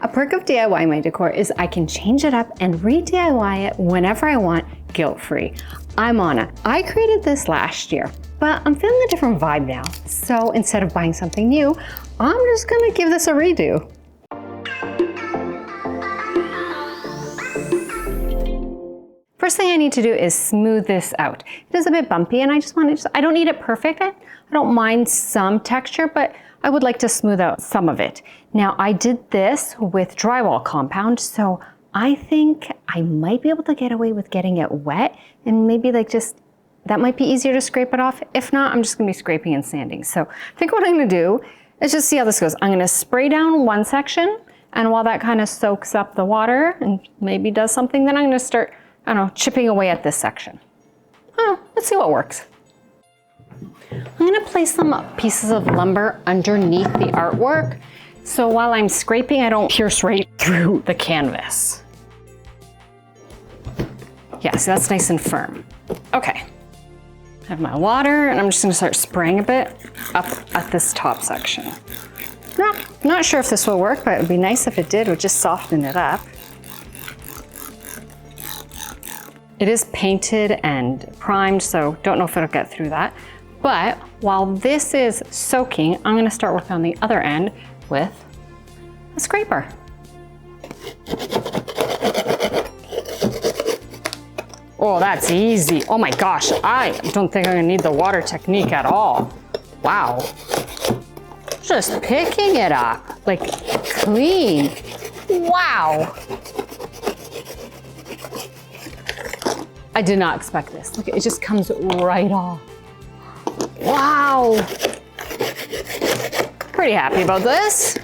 A perk of DIY my decor is I can change it up and re-DIY it whenever I want, guilt-free. I'm Anna. I created this last year, but I'm feeling a different vibe now. So instead of buying something new, I'm just gonna give this a redo. First thing I need to do is smooth this out. It is a bit bumpy and I don't need it perfect. I don't mind some texture, but I would like to smooth out some of it. Now I did this with drywall compound, so I think I might be able to get away with getting it wet and maybe that might be easier to scrape it off. If not, I'm just gonna be scraping and sanding. So I think what I'm gonna do is just see how this goes. I'm gonna spray down one section, and while that kind of soaks up the water and maybe does something, then I'm gonna start, I don't know, chipping away at this section. Oh, let's see what works. I'm gonna place some pieces of lumber underneath the artwork, so while I'm scraping, I don't pierce right through the canvas. Yeah, so that's nice and firm. Okay, I have my water, and I'm just gonna start spraying a bit up at this top section. Not sure if this will work, but it would be nice if it did. It would just soften it up. It is painted and primed, so don't know if it'll get through that. But while this is soaking, I'm gonna start working on the other end with a scraper. Oh, that's easy. Oh my gosh, I don't think I'm gonna need the water technique at all. Wow. Just picking it up, like clean. Wow. I did not expect this. Look, it just comes right off. Wow. Pretty happy about this.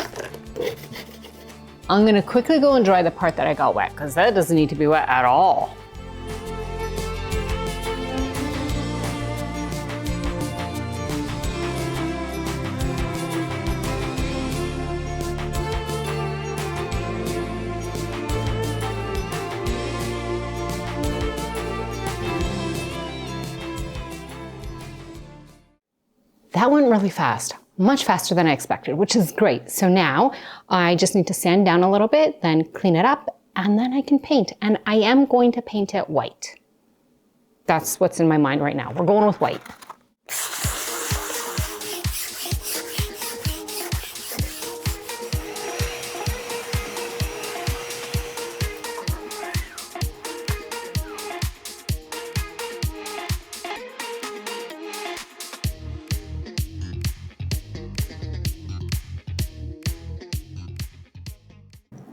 I'm gonna quickly go and dry the part that I got wet, because that doesn't need to be wet at all. That went really fast, much faster than I expected, which is great. So now I just need to sand down a little bit, then clean it up, and then I can paint. And I am going to paint it white. That's what's in my mind right now. We're going with white.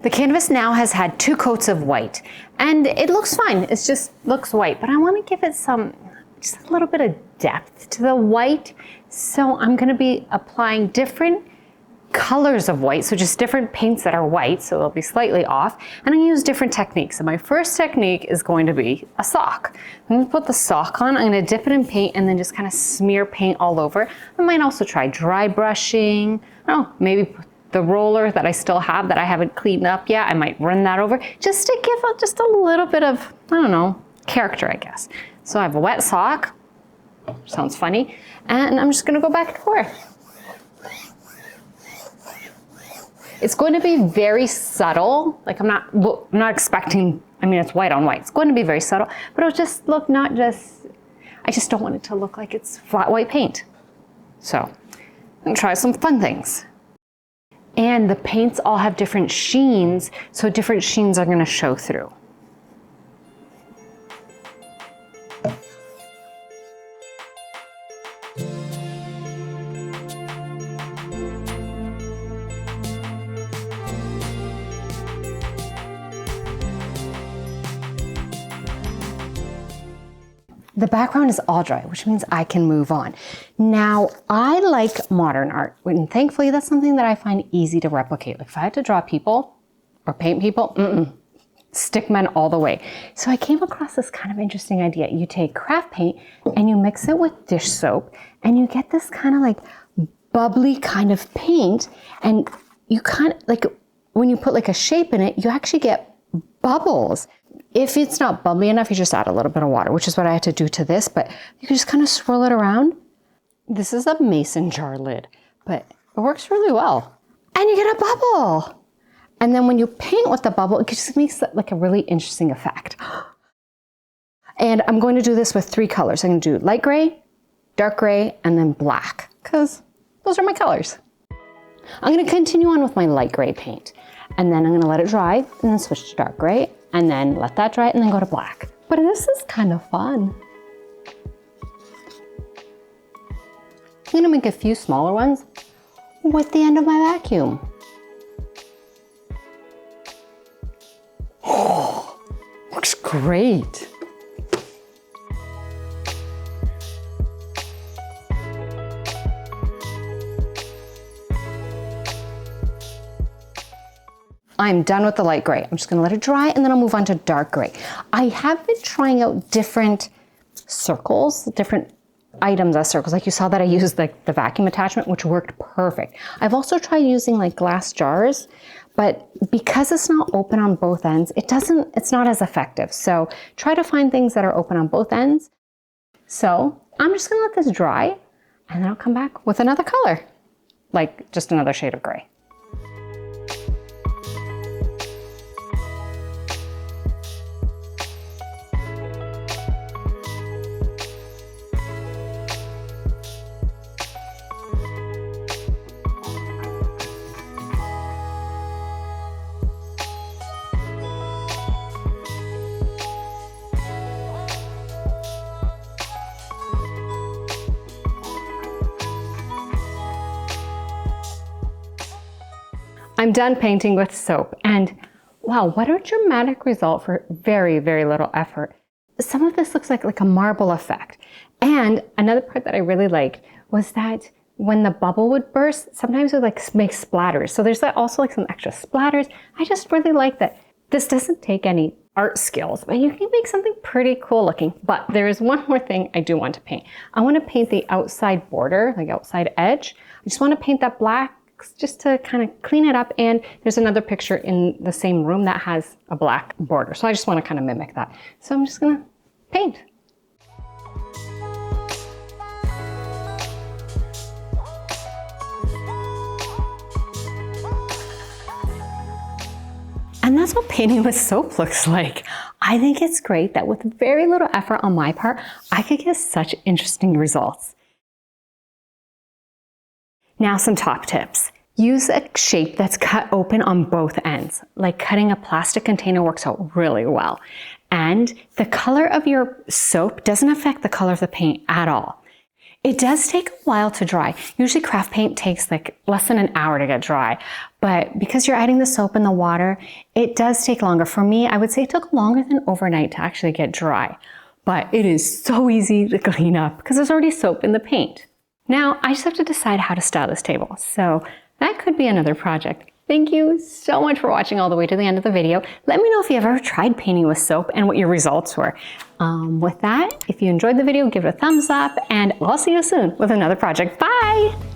The canvas now has had 2 coats of white, and it looks fine. It just looks white, but I want to give it just a little bit of depth to the white. So I'm going to be applying different colors of white, so just different paints that are white, so they'll be slightly off, and I'm going to use different techniques. So my first technique is going to be a sock. I'm going to put the sock on, I'm going to dip it in paint, and then just kind of smear paint all over. I might also try dry brushing. Oh, maybe put the roller that I still have that I haven't cleaned up yet, I might run that over just to give it just a little bit of, I don't know, character, I guess. So I have a wet sock, sounds funny, and I'm just gonna go back and forth. It's going to be very subtle, like I'm not expecting, I mean, it's white on white. It's going to be very subtle, but it'll just look I just don't want it to look like it's flat white paint. So I'm gonna try some fun things. And the paints all have different sheens, so different sheens are gonna show through. The background is all dry, which means I can move on. Now, I like modern art, and thankfully that's something that I find easy to replicate. Like if I had to draw people or paint people, stickmen all the way. So I came across this kind of interesting idea. You take craft paint and you mix it with dish soap, and you get this kind of like bubbly kind of paint, and you kind of like, when you put like a shape in it, you actually get bubbles. If it's not bubbly enough, you just add a little bit of water, which is what I had to do to this, but you can just kind of swirl it around. This is a mason jar lid, but it works really well. And you get a bubble. And then when you paint with the bubble, it just makes like a really interesting effect. And I'm going to do this with 3 colors. I'm going to do light gray, dark gray, and then black, because those are my colors. I'm going to continue on with my light gray paint, and then I'm going to let it dry, and then switch to dark gray, and then let that dry, and then go to black. But this is kind of fun. I'm going to make a few smaller ones with the end of my vacuum. Oh, looks great. I'm done with the light gray. I'm just gonna let it dry and then I'll move on to dark gray. I have been trying out different circles, different items as circles. Like you saw that I used the vacuum attachment, which worked perfect. I've also tried using like glass jars, but because it's not open on both ends, it's not as effective. So try to find things that are open on both ends. So I'm just gonna let this dry and then I'll come back with another color, like just another shade of gray. I'm done painting with soap, and wow, what a dramatic result for very, very little effort. Some of this looks like a marble effect. And another part that I really liked was that when the bubble would burst, sometimes it would make splatters. So there's also some extra splatters. I just really like that this doesn't take any art skills, but you can make something pretty cool looking. But there is one more thing I do want to paint. I want to paint the outside border, like outside edge. I just want to paint that black, just to kind of clean it up. And there's another picture in the same room that has a black border. So I just want to kind of mimic that. So I'm just gonna paint. And that's what painting with soap looks like. I think it's great that with very little effort on my part, I could get such interesting results. Now some top tips. Use a shape that's cut open on both ends. Like cutting a plastic container works out really well. And the color of your soap doesn't affect the color of the paint at all. It does take a while to dry. Usually craft paint takes less than an hour to get dry. But because you're adding the soap and the water, it does take longer. For me, I would say it took longer than overnight to actually get dry. But it is so easy to clean up because there's already soap in the paint. Now, I just have to decide how to style this table. So that could be another project. Thank you so much for watching all the way to the end of the video. Let me know if you've ever tried painting with soap and what your results were. With that, if you enjoyed the video, give it a thumbs up and I'll see you soon with another project. Bye!